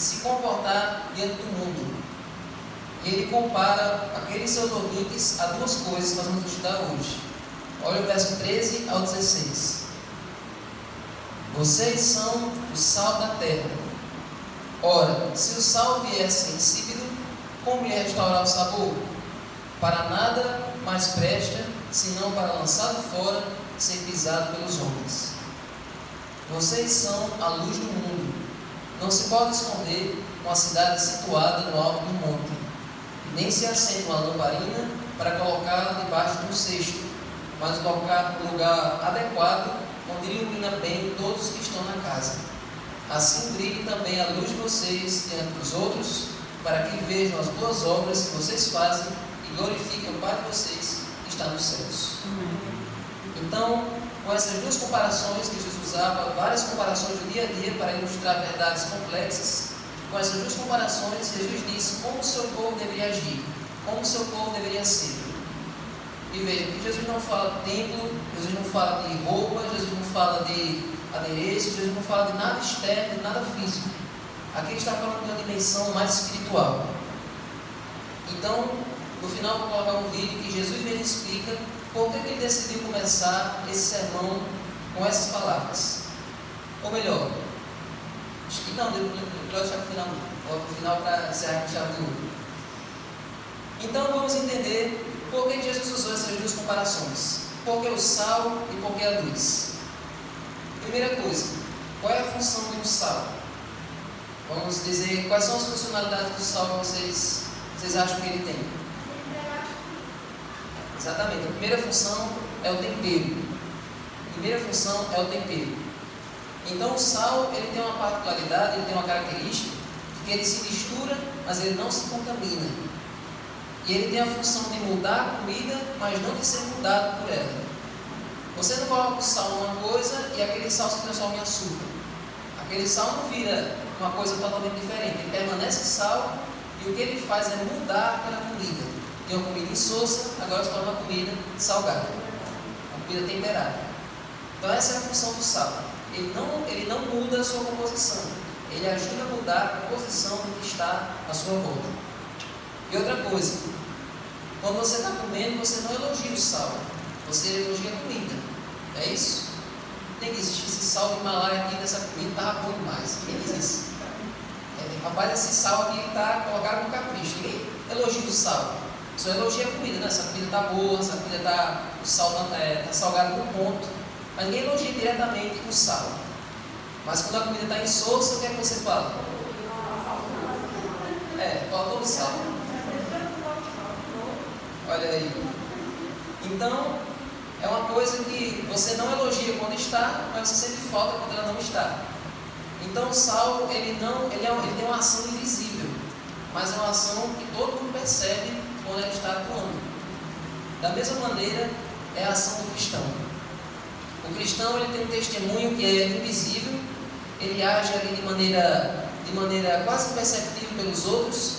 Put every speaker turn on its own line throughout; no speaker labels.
se comportar diante do mundo. E ele compara aqueles seus ouvintes a duas coisas que nós vamos estudar hoje. Olha o verso 13 ao 16. Vocês são o sal da terra. Ora, se o sal vier insípido, como lhe restaurar o sabor? Para nada mais presta, senão para lançado fora, ser pisado pelos homens. Vocês são a luz do mundo. Não se pode esconder uma cidade situada no alto do monte, e nem se acende uma lamparina para colocá-la debaixo de um cesto, mas no lugar adequado, onde ilumina bem todos que estão na casa. Assim brilhe também a luz de vocês diante dos outros, para que vejam as boas obras que vocês fazem e glorifiquem o Pai de vocês que está nos céus. Então, com essas duas comparações que Jesus usava, várias comparações do dia a dia para ilustrar verdades complexas, com essas duas comparações, Jesus disse como o seu povo deveria agir, como o seu povo deveria ser. E veja, que Jesus não fala de templo, Jesus não fala de roupa, Jesus não fala de adereço, Jesus não fala de nada externo, de nada físico. Aqui ele está falando de uma dimensão mais espiritual. Então, no final vou colocar um vídeo que Jesus mesmo explica por que ele decidiu começar esse sermão com essas palavras. Ou melhor, acho que não, melhor deixar para o final, coloca o final para encerrar com chave de ouro. Então vamos entender por que Jesus usou essas duas comparações. Por que o sal e por que a luz? Primeira coisa, qual é a função do sal? Vamos dizer quais são as funcionalidades do sal que vocês acham que ele tem. Exatamente, a primeira função é o tempero. Então o sal ele tem uma particularidade, ele tem uma característica, que ele se mistura, mas ele não se contamina. E ele tem a função de mudar a comida, mas não de ser mudado por ela. Você não coloca o sal numa coisa e aquele sal se transforma em açúcar. Aquele sal não vira uma coisa totalmente diferente. Ele permanece sal e o que ele faz é mudar aquela comida. Tem uma comida insossa, agora se torna uma comida salgada. Uma comida temperada. Então essa é a função do sal. Ele não muda a sua composição. Ele ajuda a mudar a composição do que está à sua volta. E outra coisa, quando você está comendo, você não elogia o sal, você elogia a comida, não é isso? Tem que existir esse sal do Himalaia aqui nessa comida, estava bom demais, ninguém diz isso. Rapaz, esse sal aqui está colocado com capricho, ninguém elogia o sal, só elogia a comida, né? Essa comida está boa, essa comida o sal está salgado no ponto, mas ninguém elogia diretamente o sal. Mas quando a comida está insossa, o que é que você fala? Faltou o sal. Olha aí. Então, é uma coisa que você não elogia quando está, mas você sente falta quando ela não está. Então, o sal, ele tem uma ação invisível, mas é uma ação que todo mundo percebe quando ele está atuando. Da mesma maneira, é a ação do cristão. O cristão, ele tem um testemunho que é invisível, ele age ali de maneira quase imperceptível pelos outros,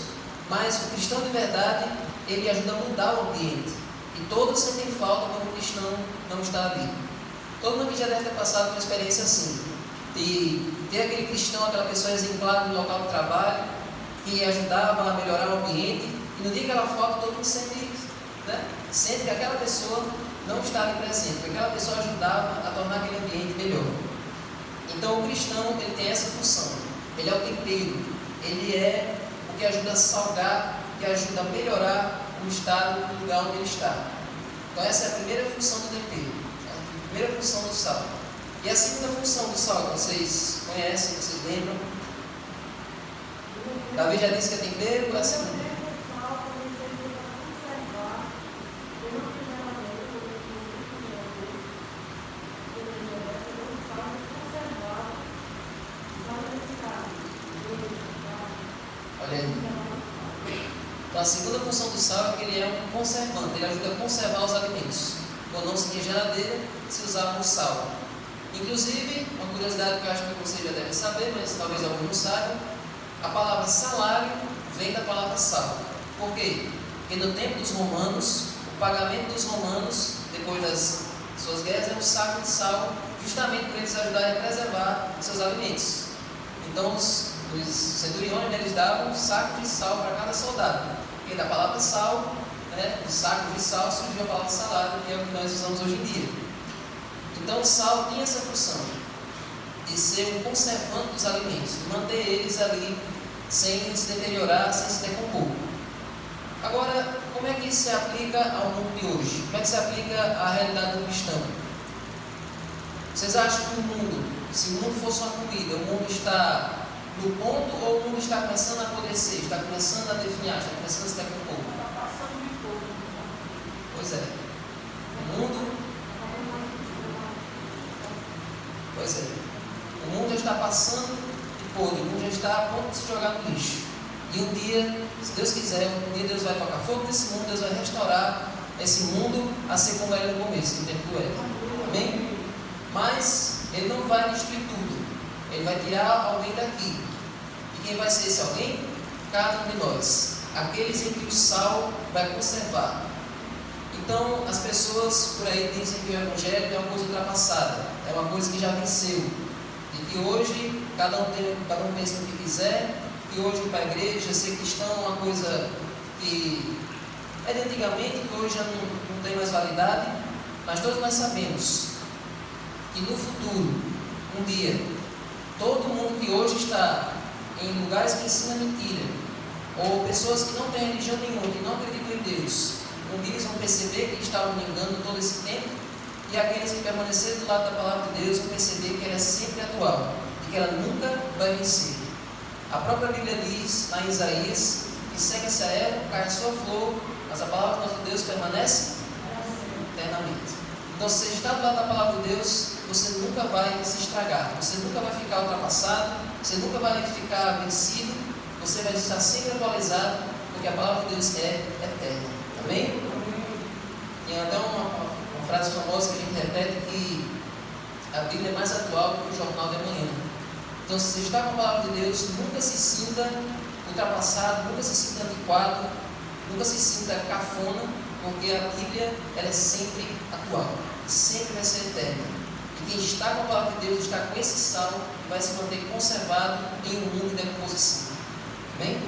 mas o cristão de verdade, ele ajuda a mudar o ambiente. E todos sentem falta quando o cristão não está ali. Todo mundo que já deve ter passado por uma experiência assim, de ter aquele cristão, aquela pessoa exemplar no local de trabalho, que ajudava a melhorar o ambiente, e no dia que ela falta, todo mundo sente que aquela pessoa não está ali presente, que aquela pessoa ajudava a tornar aquele ambiente melhor. Então o cristão, ele tem essa função, ele é o tempero, ele é o que ajuda a salgar, que ajuda a melhorar o estado do lugar onde ele está. Então essa é a primeira função do tempero, a primeira função do sal. E a segunda função do sal, vocês conhecem, vocês lembram? Davi já disse que é tempero, qual é a segunda? Olha aí. Então a segunda função do sal é que ele é um conservante, ele ajuda a conservar os alimentos. Quando não se tinha geladeira, se usava o sal. Inclusive, uma curiosidade que eu acho que vocês já devem saber, mas talvez alguns não saibam, a palavra salário vem da palavra sal. Por quê? Porque no tempo dos romanos, o pagamento dos romanos, depois das suas guerras, era um saco de sal, justamente para eles ajudarem a preservar seus alimentos. Então, os centuriões, eles davam um saco de sal para cada soldado. E da palavra sal, né, do saco de sal surgiu a palavra salada, que é o que nós usamos hoje em dia. Então o sal tinha essa função de ser um conservante dos alimentos, de manter eles ali sem se deteriorar, sem se decompor. Agora, como é que isso se aplica ao mundo de hoje? Como é que se aplica à realidade do cristão? Vocês acham que o mundo, se o mundo fosse uma comida, o mundo está no ponto ou o mundo está começando a apodrecer, está começando a definhar, está começando a se decompor?
Está passando de tudo.
Pois é. O mundo... Pois é. O mundo já está passando de podre, o mundo já está a ponto de se jogar no lixo. E um dia, se Deus quiser, um dia Deus vai tocar fogo nesse mundo, Deus vai restaurar esse mundo a ser como era no começo, no tempo do Éden. Amém? Mas Ele não vai destruir tudo. Ele vai tirar alguém daqui. E quem vai ser esse alguém? Cada um de nós. Aqueles em que o sal vai conservar. Então, as pessoas por aí dizem que o Evangelho é uma coisa ultrapassada, é uma coisa que já venceu, e que hoje cada um pensa no que quiser, que hoje ir para a igreja, ser cristão é uma coisa que é de antigamente, que hoje já não tem mais validade. Mas todos nós sabemos que no futuro, um dia, todo mundo que hoje está em lugares que ensinam mentira, ou pessoas que não têm religião nenhuma, que não acreditam em Deus, um dia eles vão perceber que estavam me enganando todo esse tempo, e aqueles que permaneceram do lado da palavra de Deus vão perceber que ela é sempre atual e que ela nunca vai vencer. A própria Bíblia diz, lá em Isaías, que seca-se a erva, cai a sua flor, mas a palavra do nosso Deus permanece eternamente. Então, se você está do lado da palavra de Deus, você nunca vai se estragar, você nunca vai ficar ultrapassado, você nunca vai ficar vencido, você vai estar sempre atualizado, porque a palavra de Deus é eterna. Amém? Tem até uma frase famosa que a gente repete, que a Bíblia é mais atual do que o jornal de amanhã. Então, se você está com a palavra de Deus, nunca se sinta ultrapassado, nunca se sinta antiquado, nunca se sinta cafona, porque a Bíblia ela é sempre atual, sempre vai ser eterna. E quem está com a palavra de Deus está com esse sal e vai se manter conservado em um mundo de decomposição. Amém?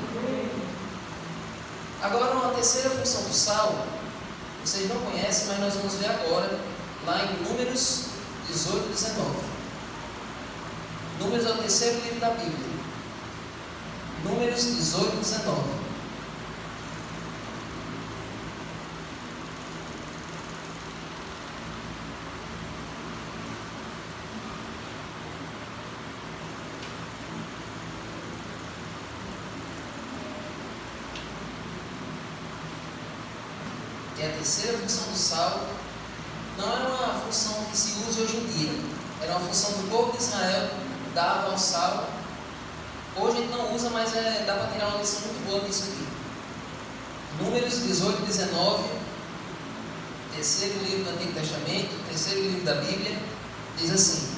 Agora, uma terceira função do sal, vocês não conhecem, mas nós vamos ver agora, lá em Números 18 e 19. Números é o terceiro livro da Bíblia. Números 18 e 19. E a terceira função do sal não é uma função que se usa hoje em dia. Era uma função do povo de Israel, dava ao sal. Hoje a gente não usa, mas dá para tirar uma lição muito boa disso aqui. Números 18 e 19, terceiro livro do Antigo Testamento, terceiro livro da Bíblia, diz assim: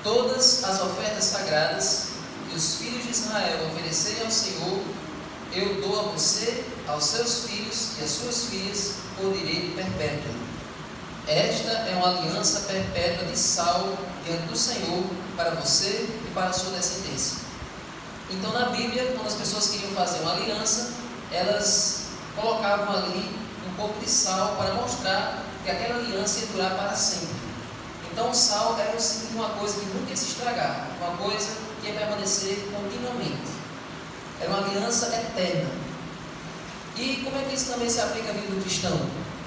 todas as ofertas sagradas que os filhos de Israel oferecerem ao Senhor, eu dou a você, aos seus filhos e às suas filhas, por direito perpétuo. Esta é uma aliança perpétua de sal diante do Senhor para você e para a sua descendência. Então, na Bíblia, quando as pessoas queriam fazer uma aliança, elas colocavam ali um pouco de sal para mostrar que aquela aliança ia durar para sempre. Então, o sal era uma coisa que nunca ia se estragar, uma coisa que ia permanecer continuamente. Era uma aliança eterna. E como é que isso também se aplica à vida do cristão?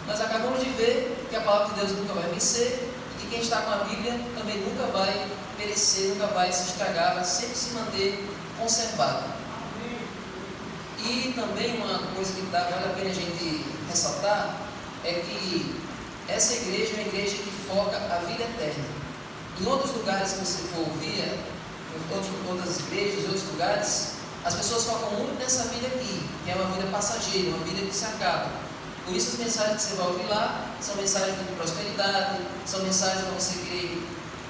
Nós acabamos de ver que a palavra de Deus nunca vai vencer, e que quem está com a Bíblia também nunca vai perecer, nunca vai se estragar, vai sempre se manter conservado. E também uma coisa que vale a pena a gente ressaltar é que essa igreja é uma igreja que foca a vida eterna. Em outros lugares que você for ouvir, em outras igrejas, em outros lugares, as pessoas focam muito nessa vida aqui, que é uma vida passageira, uma vida que se acaba. Por isso as mensagens que você vai ouvir lá são mensagens de prosperidade, são mensagens para você querer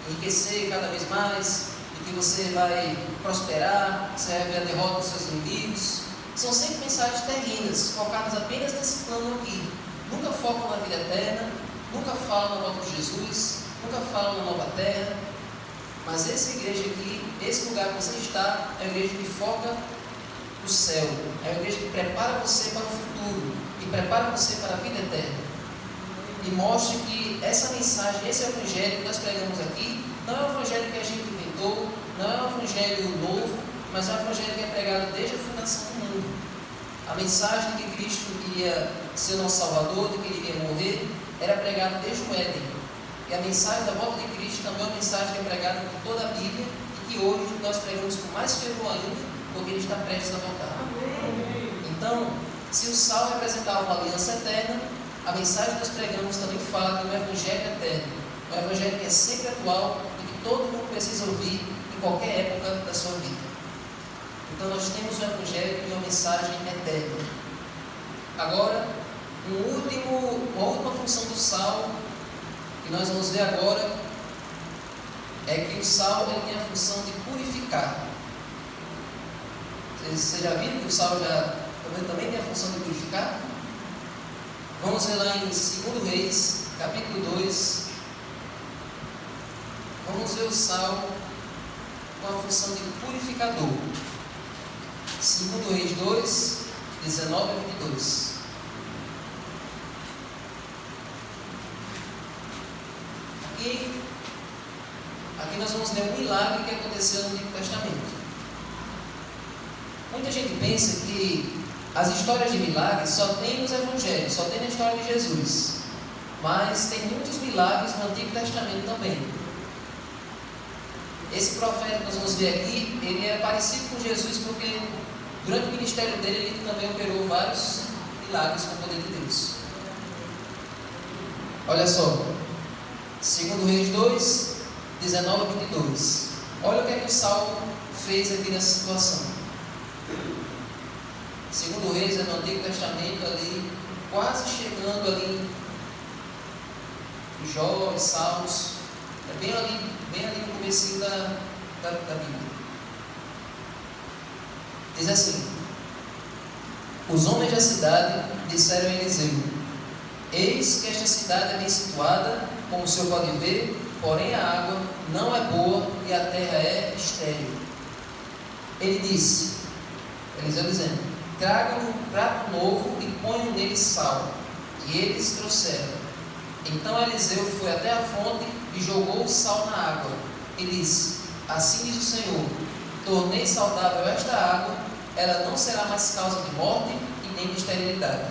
enriquecer cada vez mais, e que você vai prosperar, você vai ver a derrota dos seus inimigos. São sempre mensagens terrenas, focadas apenas nesse plano aqui. Nunca focam na vida eterna, nunca falam na volta de Jesus, nunca falam na nova terra. Mas essa igreja aqui, esse lugar que você está, é a igreja que foca no céu, é a igreja que prepara você para o futuro, que prepara você para a vida eterna. E mostra que essa mensagem, esse evangelho que nós pregamos aqui, não é um evangelho que a gente inventou, não é um evangelho novo, mas é um evangelho que é pregado desde a fundação do mundo. A mensagem de que Cristo iria ser nosso Salvador, de que Ele iria morrer, era pregada desde o Éden. E a mensagem da volta de Cristo também é uma mensagem que é pregada por toda a Bíblia e que hoje nós pregamos com mais fervor ainda, porque Ele está prestes a voltar. Então, se o sal representava uma aliança eterna, a mensagem que nós pregamos também fala de um evangelho eterno, um evangelho que é sempre atual e que todo mundo precisa ouvir em qualquer época da sua vida. Então nós temos um evangelho e uma mensagem eterna. Agora, uma última função do sal, que nós vamos ver agora, é que o sal ele tem a função de purificar. Vocês já viram que o sal também tem a função de purificar? Vamos ver lá em 2 Reis, capítulo 2. Vamos ver o sal com a função de purificador. 2 Reis 2, 19 a 22. Aqui nós vamos ver um milagre que aconteceu no Antigo Testamento. Muita gente pensa que as histórias de milagres só tem nos evangelhos, só tem na história de Jesus. Mas tem muitos milagres no Antigo Testamento também. Esse profeta que nós vamos ver aqui, ele é parecido com Jesus porque durante o ministério dele ele também operou vários milagres com o poder de Deus. Olha só, 2 Reis 2, 19 a 22. Olha o que é que o Saulo fez aqui nessa situação. 2 Reis é no Antigo Testamento ali, quase chegando ali em Jó e Salmos, é bem ali no começo da Bíblia. Diz assim: os homens da cidade disseram a Eliseu: eis que esta cidade é bem situada, como o senhor pode ver, porém a água não é boa e a terra é estéril. Ele disse, Eliseu dizendo: tragam um prato novo e ponham nele sal. E eles trouxeram. Então Eliseu foi até a fonte e jogou o sal na água. E disse: assim diz o Senhor: tornei saudável esta água, ela não será mais causa de morte e nem de esterilidade.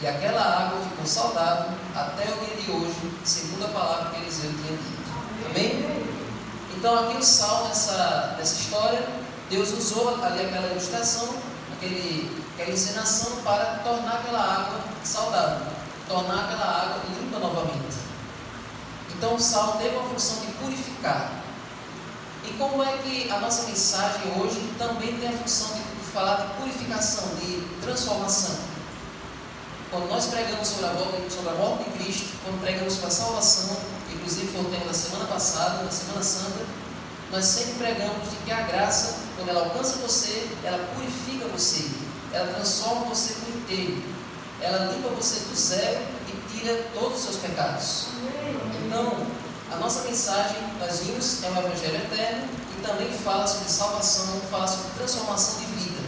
E aquela água ficou saudável até o dia de hoje, segundo a palavra que Eliseu tinha dito. Amém? Então aqui o sal nessa história, Deus usou ali aquela ilustração, aquela encenação para tornar aquela água saudável, tornar aquela água limpa novamente. Então o sal teve uma função de purificar. E como é que a nossa mensagem hoje também tem a função de falar de purificação, de transformação? Quando nós pregamos sobre a morte de Cristo, quando pregamos sobre a salvação, inclusive foi o tema da semana passada, na Semana Santa, nós sempre pregamos de que a graça, quando ela alcança você, ela purifica você, ela transforma você por inteiro, ela limpa você do zero e tira todos os seus pecados. Então, a nossa mensagem, nós vimos, é um evangelho eterno e também fala sobre salvação, fala sobre transformação de vida.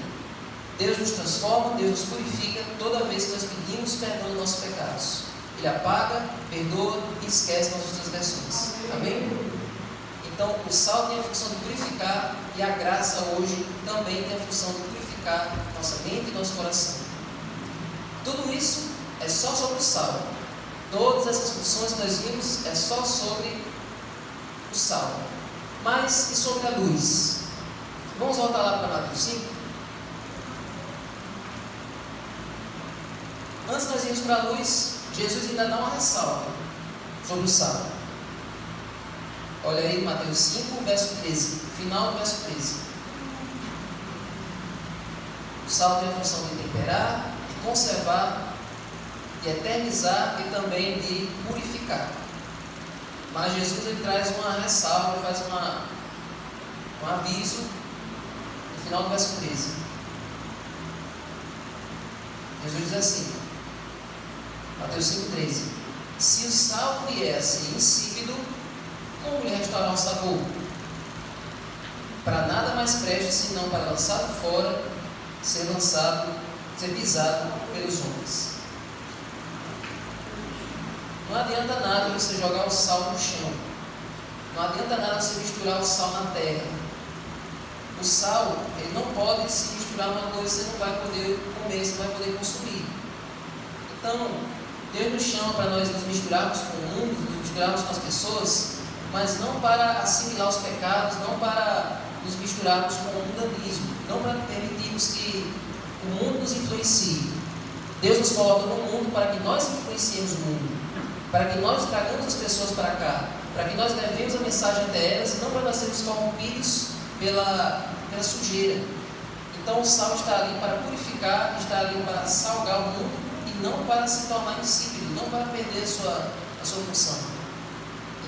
Deus nos transforma, Deus nos purifica toda vez que nós pedimos perdão dos nossos pecados. Ele apaga, perdoa e esquece nossas transgressões. Amém? Então, o sal tem a função de purificar e a graça hoje também tem a função de purificar nossa mente e nosso coração. Tudo isso é só sobre o sal. Todas essas funções que nós vimos é só sobre o sal. Mas e sobre a luz? Vamos voltar lá para Mateus 5? Antes de nós irmos para a luz, Jesus ainda dá uma ressalva sobre o sal. Olha aí, Mateus 5, verso 13, final do verso 13. O sal tem a função de temperar, de conservar, de eternizar e também de purificar. Mas Jesus ele traz uma ressalva, ele faz um aviso no final do verso 13. Jesus diz assim, Mateus 5,13: se o sal viesse insípido, como lhe restaurar o sabor? para nada mais preste senão para lançado fora, ser pisado pelos homens. Não adianta nada você jogar o sal no chão. Não adianta nada você misturar o sal na terra. O sal, ele não pode se misturar numa coisa que você não vai poder comer, você não vai poder consumir. Então, Deus nos chama para nós nos misturarmos com o mundo, nos misturarmos com as pessoas, mas não para assimilar os pecados, não para nos misturarmos com o mundanismo, não para permitirmos que o mundo nos influencie. Deus nos coloca no mundo para que nós influenciemos o mundo, para que nós tragamos as pessoas para cá, para que nós levemos a mensagem até elas, e não para nós sermos corrompidos pela sujeira. Então o sal está ali para purificar, está ali para salgar o mundo e não para se tornar insípido, não para perder a sua função.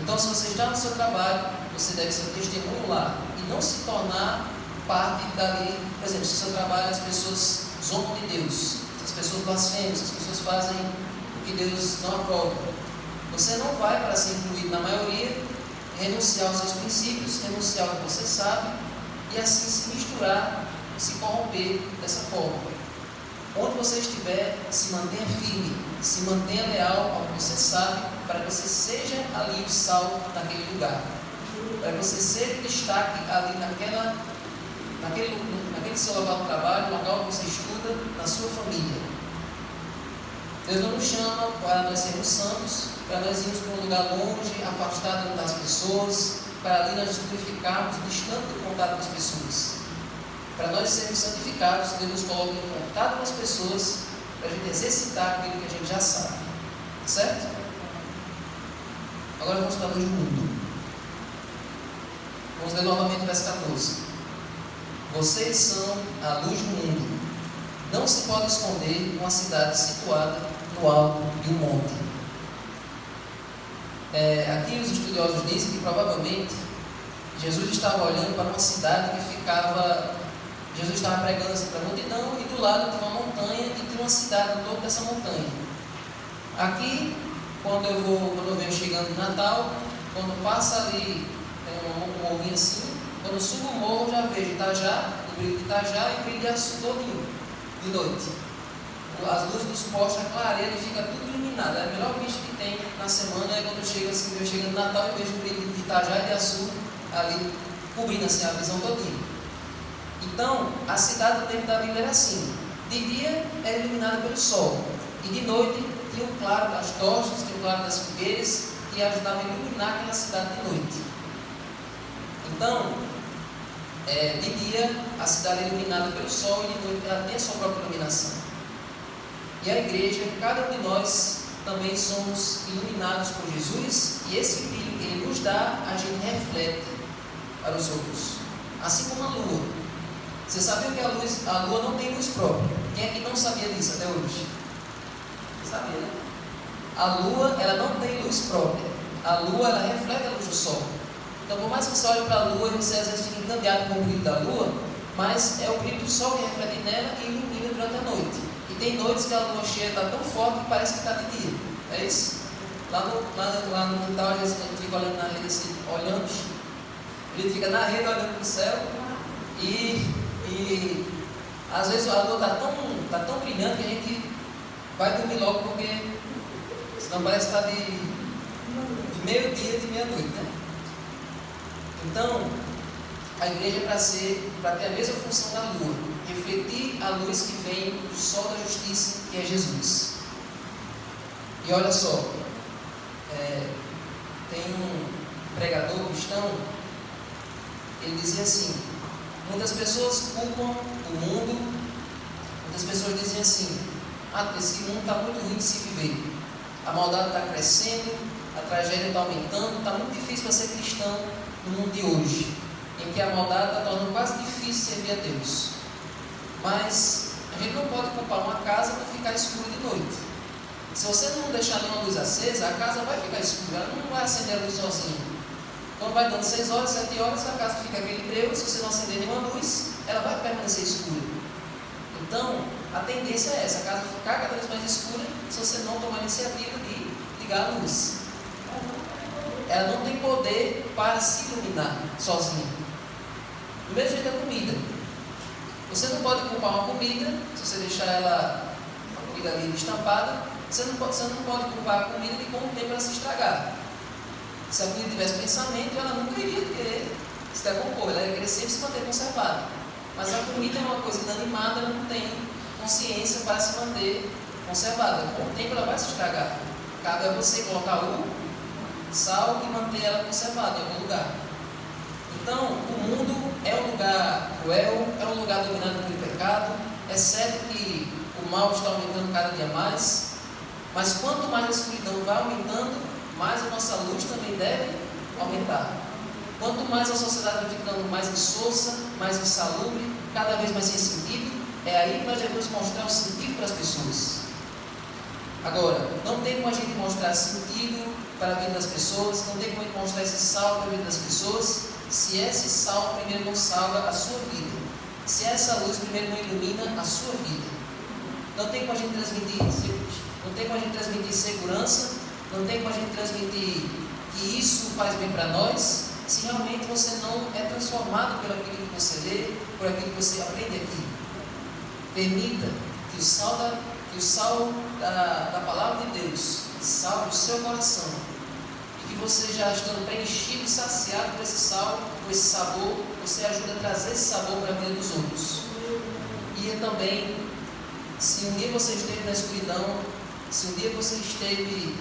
Então, se você está no seu trabalho, você deve ser um testemunho lá e não se tornar parte dali. Por exemplo, se o seu trabalho as pessoas zombam de Deus, se as pessoas blasfemam, se as pessoas fazem o que Deus não aprova, você não vai, para ser incluído na maioria, renunciar aos seus princípios, renunciar ao que você sabe e assim se misturar, se corromper dessa forma. Onde você estiver, se mantenha firme, se mantenha leal ao que você sabe, para que você seja ali o sal naquele lugar, para que você seja destaque ali naquele seu local de trabalho, no local que você estuda, na sua família. Deus não nos chama para nós sermos santos, para nós irmos para um lugar longe, afastado das pessoas, para ali nós nos purificarmos, distante do contato com as pessoas. Para nós sermos santificados, Deus nos coloca em contato com as pessoas, para a gente exercitar aquilo que a gente já sabe. Certo? Agora vamos para a luz do mundo. Vamos ler novamente o verso 14. Vocês são a luz do mundo. Não se pode esconder uma cidade situada no alto de um monte. Aqui os estudiosos dizem que provavelmente Jesus estava olhando para uma cidade que ficava... Jesus estava pregando assim para a multidão e do lado tinha uma montanha e tinha uma cidade no topo dessa montanha. Aqui, quando eu venho chegando no Natal, quando passa ali, tem um morrinho assim, quando eu subo o morro já vejo Itajá, o brilho de Itajá e o brilho de Açu todinho, de noite. As luzes dos postes, a clareira, fica tudo iluminado. A melhor vista que tem na semana é quando eu chego assim, eu chego no Natal e vejo o brilho de Itajá e de Açu ali, cobrindo assim a visão todinha. Então, a cidade do tempo da Bíblia era assim: de dia era iluminada pelo sol, e de noite tinha o claro das tochas, tinha o claro das fogueiras, que ajudavam a iluminar aquela cidade de noite. Então, de dia a cidade é iluminada pelo sol, e de noite ela tem a sua própria iluminação. E a igreja, cada um de nós também somos iluminados por Jesus, e esse brilho que Ele nos dá, a gente reflete para os outros, assim como a lua. Você sabia que a lua não tem luz própria? Quem é que não sabia disso até hoje? Você sabia, né? A lua, ela não tem luz própria. A lua, ela reflete a luz do sol. Então, por mais que você olhe para a lua e você às vezes fique encandeado com o brilho da lua, mas é o brilho do sol que reflete nela e ilumina durante a noite. E tem noites que a lua cheia está tão forte que parece que está de dia. É isso? Lá no quintal, às vezes a gente fica olhando na rede assim, olhando. A gente fica na rede olhando para o céu e às vezes a lua está tão brilhante que a gente vai dormir logo, porque senão parece que está de meio-dia, de meia-noite, né? Então, a igreja é para ter a mesma função da lua, refletir a luz que vem do sol da justiça, que é Jesus. E olha só, tem um pregador cristão, ele dizia assim: muitas pessoas culpam o mundo, muitas pessoas dizem assim: esse mundo está muito ruim de se viver, a maldade está crescendo, a tragédia está aumentando, está muito difícil para ser cristão no mundo de hoje, em que a maldade está tornando quase difícil servir a Deus. Mas a gente não pode culpar uma casa por ficar escura de noite. Se você não deixar nenhuma luz acesa, a casa vai ficar escura, ela não vai acender a luz sozinha. Quando vai dando 6 horas, 7 horas, a casa fica aquele breu. Se você não acender nenhuma luz, ela vai permanecer escura. Então, a tendência é essa: a casa ficar cada vez mais escura se você não tomar a iniciativa de ligar a luz. Ela não tem poder para se iluminar sozinha. Do mesmo jeito a comida. Você não pode culpar uma comida, se você deixar ela, uma comida ali estampada, você não pode culpar a comida de com o tempo ela se estragar. Se a comida tivesse pensamento, ela nunca iria querer se decompor, ela ia querer sempre se manter conservada. Mas a comida é uma coisa inanimada, ela não tem consciência para se manter conservada. Com o tempo ela vai se estragar. Cabe a você colocar o sal e manter ela conservada em algum lugar. Então, o mundo é um lugar cruel, é um lugar dominado pelo pecado. É certo que o mal está aumentando cada dia mais, mas quanto mais a escuridão vai aumentando, mais a nossa luz também deve aumentar. Quanto mais a sociedade vai ficando mais insossa, mais insalubre, cada vez mais sem sentido, é aí que nós devemos mostrar o sentido para as pessoas. Agora, não tem como a gente mostrar sentido para a vida das pessoas, não tem como a gente mostrar esse sal para a vida das pessoas, se esse sal primeiro não salva a sua vida, se essa luz primeiro não ilumina a sua vida. Não tem como a gente transmitir segurança, não tem como a gente transmitir que isso faz bem para nós, se realmente você não é transformado por aquilo que você lê, por aquilo que você aprende aqui. Permita que o sal da palavra de Deus salve o seu coração, e que você, já estando preenchido e saciado por esse sal, por esse sabor, você ajuda a trazer esse sabor para a vida dos outros. E também, se um dia você esteve na escuridão, se um dia você esteve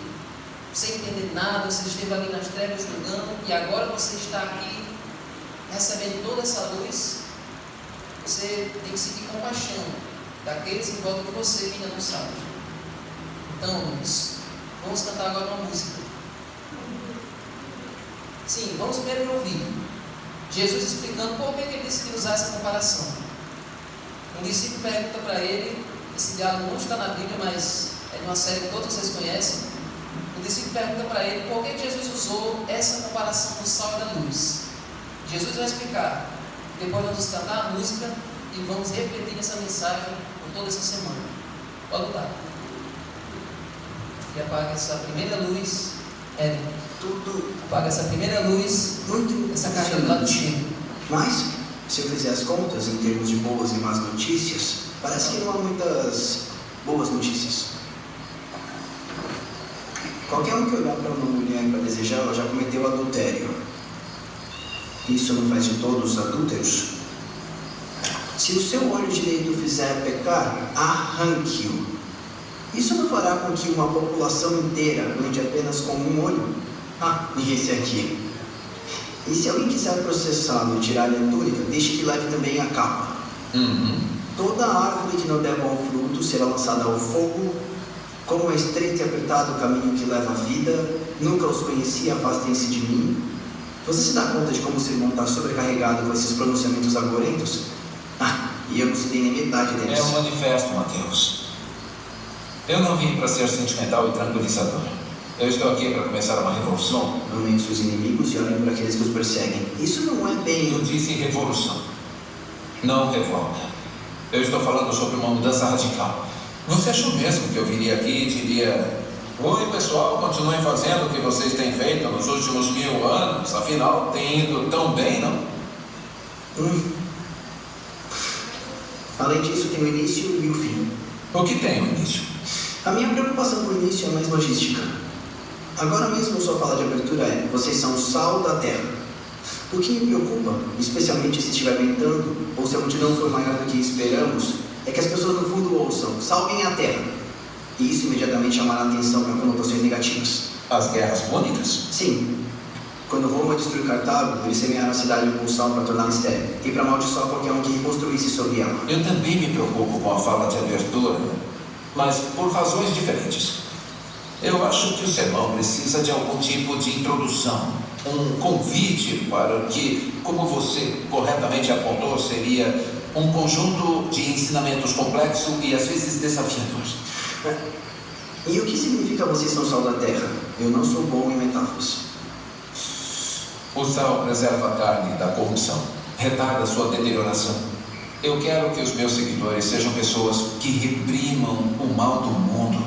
sem entender nada, você esteve ali nas trevas julgando, e agora você está aqui recebendo toda essa luz, você tem que sentir compaixão daqueles em volta de você que ainda não sabem. Então, vamos cantar agora uma música. Sim, vamos primeiro ouvir Jesus explicando por que ele decidiu usar essa comparação. Um discípulo pergunta para ele, esse diálogo não está na Bíblia, mas é de uma série que todos vocês conhecem. O discípulo pergunta para ele por que Jesus usou essa comparação do sal e da luz. Jesus vai explicar. Depois nós vamos cantar a música e vamos refletir nessa mensagem por toda essa semana. Pode botar. E apaga essa primeira luz. Apaga essa primeira luz.
Muito
essa caixa do lado cheio.
Mas, se eu fizer as contas em termos de boas e más notícias, parece que não há muitas boas notícias. Qualquer um que olhar para uma mulher para desejá-la já cometeu adultério. Isso não faz de todos adúlteros? Se o seu olho direito fizer pecar, arranque-o. Isso não fará com que uma população inteira ande apenas com um olho? E esse aqui. E se alguém quiser processá-lo e tirar-lhe a túnica, deixe que leve também a capa. Toda árvore que não der bom fruto será lançada ao fogo. Como é estreito e apertado o caminho que leva à vida, nunca os conheci, afastem-se de mim. Você se dá conta de como o sermão está sobrecarregado com esses pronunciamentos agorentos? E eu não citei nem metade deles.
É um manifesto, Mateus. Eu não vim para ser sentimental e tranquilizador. Eu estou aqui para começar uma revolução.
Amem os seus inimigos e olhem para aqueles que os perseguem. Isso não é bem...
Eu disse revolução, não revolta. Eu estou falando sobre uma mudança radical. Você achou mesmo que eu viria aqui e diria: oi pessoal, continuem fazendo o que vocês têm feito nos últimos 1000 anos, afinal tem ido tão bem, não?
Além disso, tem o início e o fim.
O que tem o início?
A minha preocupação com o início é mais logística. Agora mesmo sua fala de abertura é: vocês são o sal da terra. O que me preocupa, especialmente se estiver ventando, ou se a multidão for maior do que esperamos, é que as pessoas no fundo ouçam: salvem a terra. E isso imediatamente chamará a atenção para conotações negativas.
As guerras púnicas?
Sim. Quando Roma destruiu Cartago, eles semearam a cidade com sal para torná-la estéril, e para amaldiçoar qualquer um que reconstruísse sobre ela.
Eu também me preocupo com a fala de abertura, mas por razões diferentes. Eu acho que o sermão precisa de algum tipo de introdução, um convite para que, como você corretamente apontou, seria um conjunto de ensinamentos complexo e às vezes desafiadores.
E o que significa vocês são sal da terra? Eu não sou bom em metáforas.
O sal preserva a carne da corrupção, retarda sua deterioração. Eu quero que os meus seguidores sejam pessoas que reprimam o mal do mundo.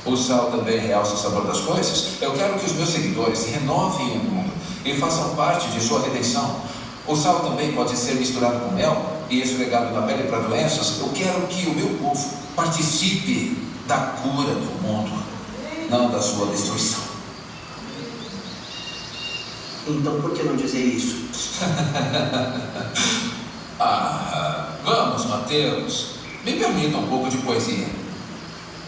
O sal também realça o sabor das coisas. Eu quero que os meus seguidores renovem o mundo e façam parte de sua redenção. O sal também pode ser misturado com mel e esfregado na pele para doenças. Eu quero que o meu povo participe da cura do mundo, não da sua destruição.
Então por que não dizer isso?
Vamos, Mateus. Me permita um pouco de poesia.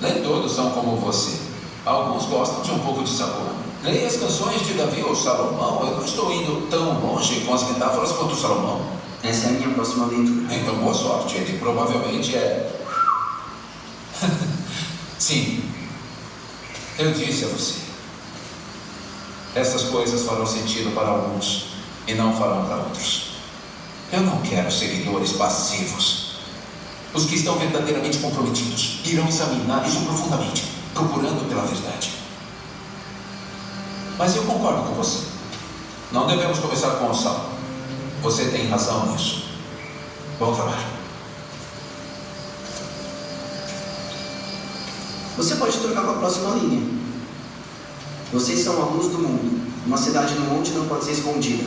Nem todos são como você. Alguns gostam de um pouco de sabor. Leia as canções de Davi ou Salomão. Eu não estou indo tão longe com as metáforas quanto Salomão.
Essa é a minha próxima leitura.
Então, boa sorte. Ele provavelmente é... Sim. Eu disse a você. Essas coisas farão sentido para alguns e não farão para outros. Eu não quero seguidores passivos. Os que estão verdadeiramente comprometidos irão examinar isso profundamente, procurando pela verdade. Mas eu concordo com você. Não devemos começar com o sal. Você tem razão nisso. Bom trabalho.
Você pode trocar com a próxima linha. Vocês são a luz do mundo. Uma cidade no monte não pode ser escondida.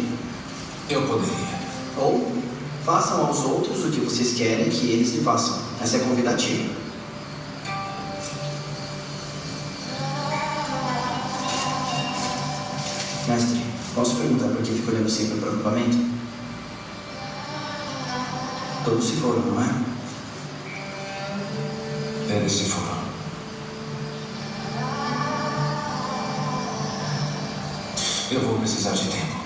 Eu poderia.
Ou, façam aos outros o que vocês querem que eles lhe façam. Essa é convidativa. Mestre, posso perguntar por que fica olhando sempre para o acampamento? Todos se foram, não é?
Eles se foram. Eu vou precisar de tempo.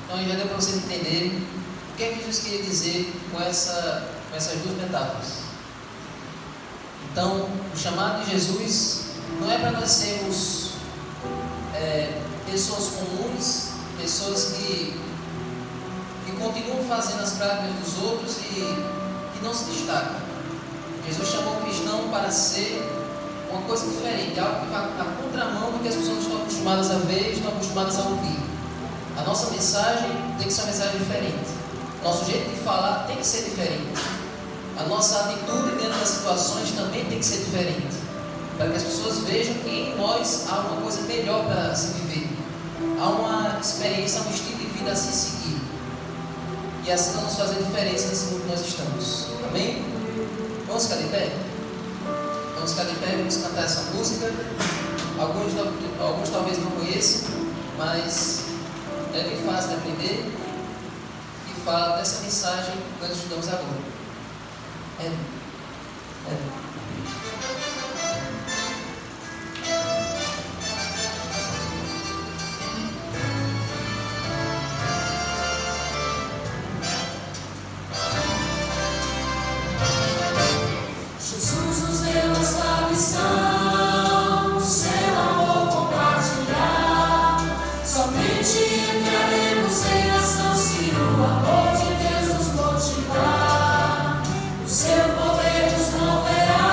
Então já deu para vocês entenderem o que é que Jesus queria dizer com essas duas metáforas. Então, o chamado de Jesus não é para nós sermos pessoas comuns, pessoas que continuam fazendo as práticas dos outros e que não se destacam. Jesus chamou o cristão para ser uma coisa diferente, algo que vai na contramão do que as pessoas estão acostumadas a ver, estão acostumadas a ouvir. A nossa mensagem tem que ser uma mensagem diferente. Nosso jeito de falar tem que ser diferente. A nossa atitude dentro das situações também tem que ser diferente, para que as pessoas vejam que em nós há uma coisa melhor para se viver. Há uma experiência, um estilo de vida a se seguir. E assim vamos fazer diferença nesse mundo que nós estamos. Amém? Vamos ficar de pé? Vamos ficar de pé, vamos cantar essa música. Alguns talvez não conheçam, mas é bem fácil de aprender e fala dessa mensagem que nós estudamos agora.
Jesus nos deu esta missão, seu amor compartilhar. Somente entraremos em ação se o amor de Deus nos motivar. O seu poder nos moverá.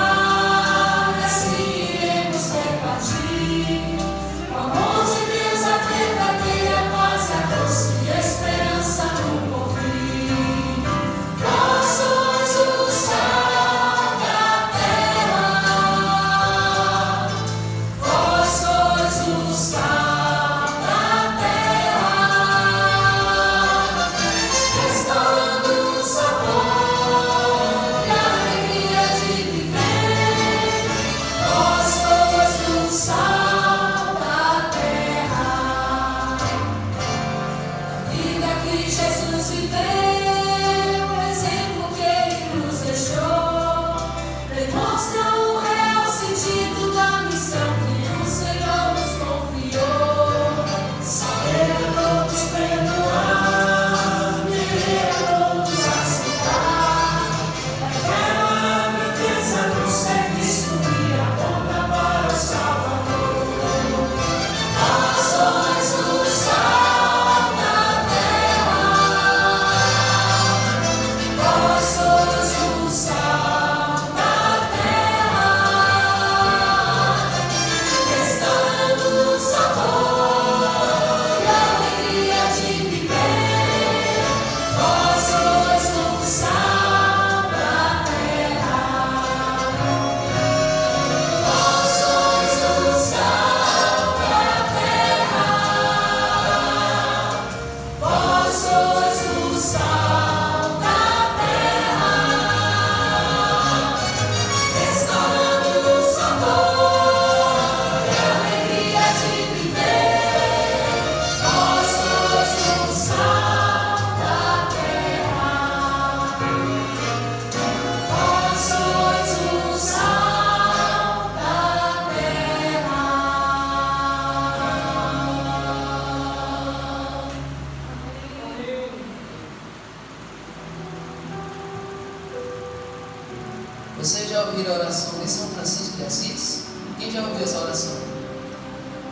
já ouviram a oração de São Francisco de Assis? Quem já ouviu essa oração?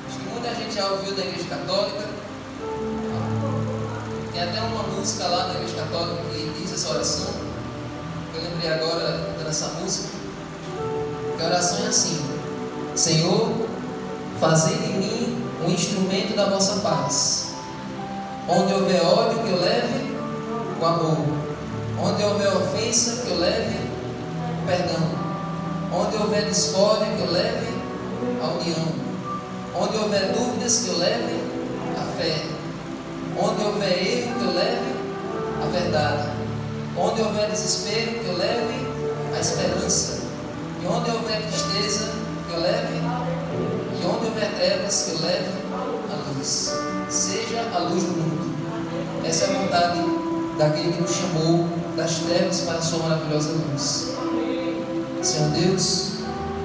Acho que muita gente já ouviu da Igreja Católica. Tem até uma música lá na Igreja Católica que diz essa oração. Eu lembrei agora dessa música. Que a oração é assim: Senhor, fazei de mim um instrumento da vossa paz. Onde houver ódio, que eu leve o amor. Onde houver ofensa, que eu leve o perdão. Onde houver discórdia, que eu leve a união. Onde houver dúvidas, que eu leve a fé. Onde houver erro, que eu leve a verdade. Onde houver desespero, que eu leve a esperança. E onde houver tristeza, que eu leve. E onde houver trevas, que eu leve a luz. Seja a luz do mundo. Essa é a vontade daquele que nos chamou das trevas para a sua maravilhosa luz. Senhor Deus,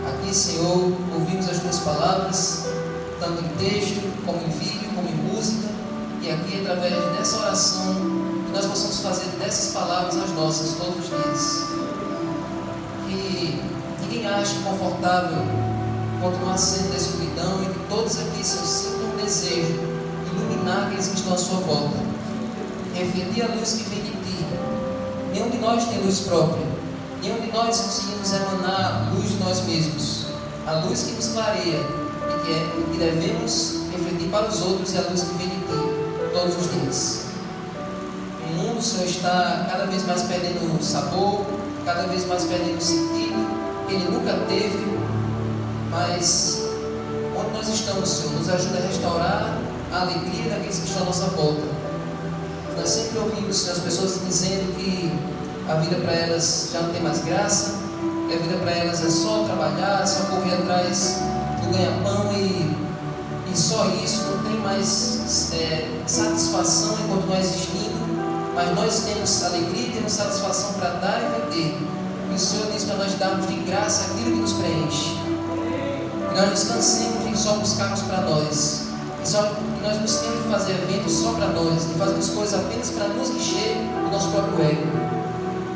aqui, Senhor, ouvimos as tuas palavras, tanto em texto, como em vídeo, como em música, e aqui, através dessa oração, que nós possamos fazer dessas palavras as nossas todos os dias. Que ninguém ache confortável continuar sendo da escuridão e que todos aqui sintam um desejo de iluminar aqueles que estão à sua volta, refletir a luz que vem de ti. Nenhum de nós tem luz própria, nenhum de nós conseguimos emanar luz de nós mesmos. A luz que nos clareia e que devemos refletir para os outros é a luz que vem de ti todos os dias. O mundo, Senhor, está cada vez mais perdendo sabor, cada vez mais perdendo sentido que ele nunca teve, mas onde nós estamos, Senhor, nos ajuda a restaurar a alegria daqueles que estão à nossa volta. Nós sempre ouvimos, Senhor, as pessoas dizendo que a vida para elas já não tem mais graça, que a vida para elas é só trabalhar, só correr atrás do ganha-pão e só isso, não tem mais satisfação em continuar existindo, mas nós temos alegria e temos satisfação para dar e vender. E o Senhor diz para nós darmos de graça aquilo que nos preenche. Que nós nos cansemos de só buscarmos para nós, que nós busquemos de fazer eventos só para nós, de fazermos coisas apenas para nos encher do nosso próprio ego.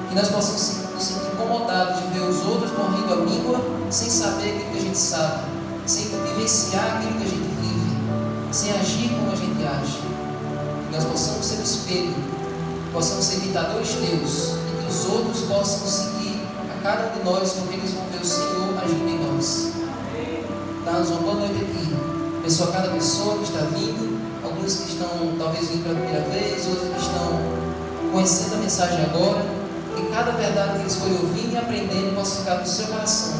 Que nós possamos nos sentir incomodados de ver os outros morrendo à míngua sem saber aquilo que a gente sabe, sem vivenciar aquilo que a gente vive, sem agir como a gente age. Que nós possamos ser o espelho, possamos ser imitadores teus, e que os outros possam seguir a cada um de nós, como eles vão ver o Senhor agindo em nós. Dá-nos uma boa noite aqui. Abençoa cada pessoa que está vindo, alguns que estão talvez vindo pela primeira vez, outros que estão conhecendo a mensagem agora. Que cada verdade que eles forem ouvindo e aprendendo possa ficar no seu coração.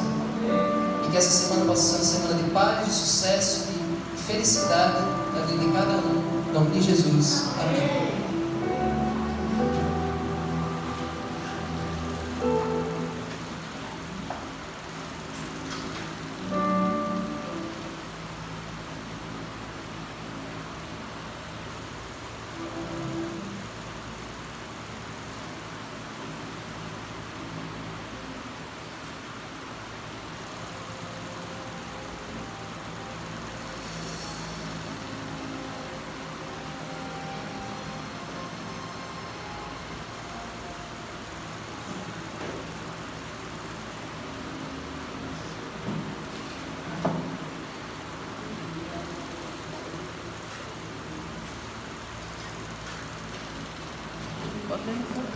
E que essa semana possa ser uma semana de paz, de sucesso, de felicidade na vida de cada um. Em nome de Jesus. Amém.
Bota aí no fundo.